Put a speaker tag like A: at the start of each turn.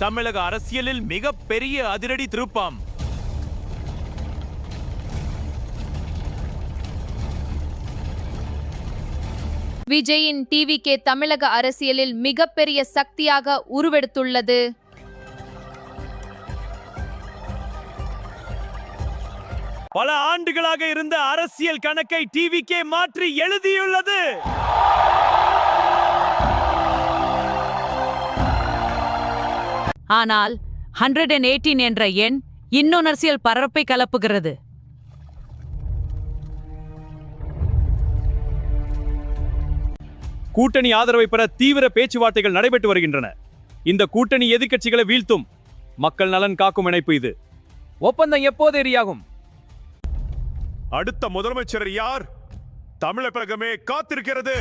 A: தமிழக அரசியலில் மிகப்பெரிய அதிரடி திருப்பம்.
B: விஜயின் டிவிகே தமிழக அரசியலில் மிகப்பெரிய சக்தியாக உருவெடுத்துள்ளது.
A: பல ஆண்டுகளாக இருந்த அரசியல் கணக்கை டிவிகே மாற்றி எழுதியுள்ளது.
C: ஆனால் 118 என்ற எண் இன்னும் அரசியல் பரப்பை கலப்புகிறது.
A: கூட்டணி ஆதரவை பெற தீவிர பேச்சுவார்த்தைகள் நடைபெற்று வருகின்றன. இந்த கூட்டணி எதிர்க்கட்சிகளை வீழ்த்தும் மக்கள் நலன் காக்கும் இணைப்பு இது. ஒப்பந்தம் எப்போது எரியாகும்?
D: அடுத்த முதலமைச்சர் யார்? தமிழகமே காத்திருக்கிறது.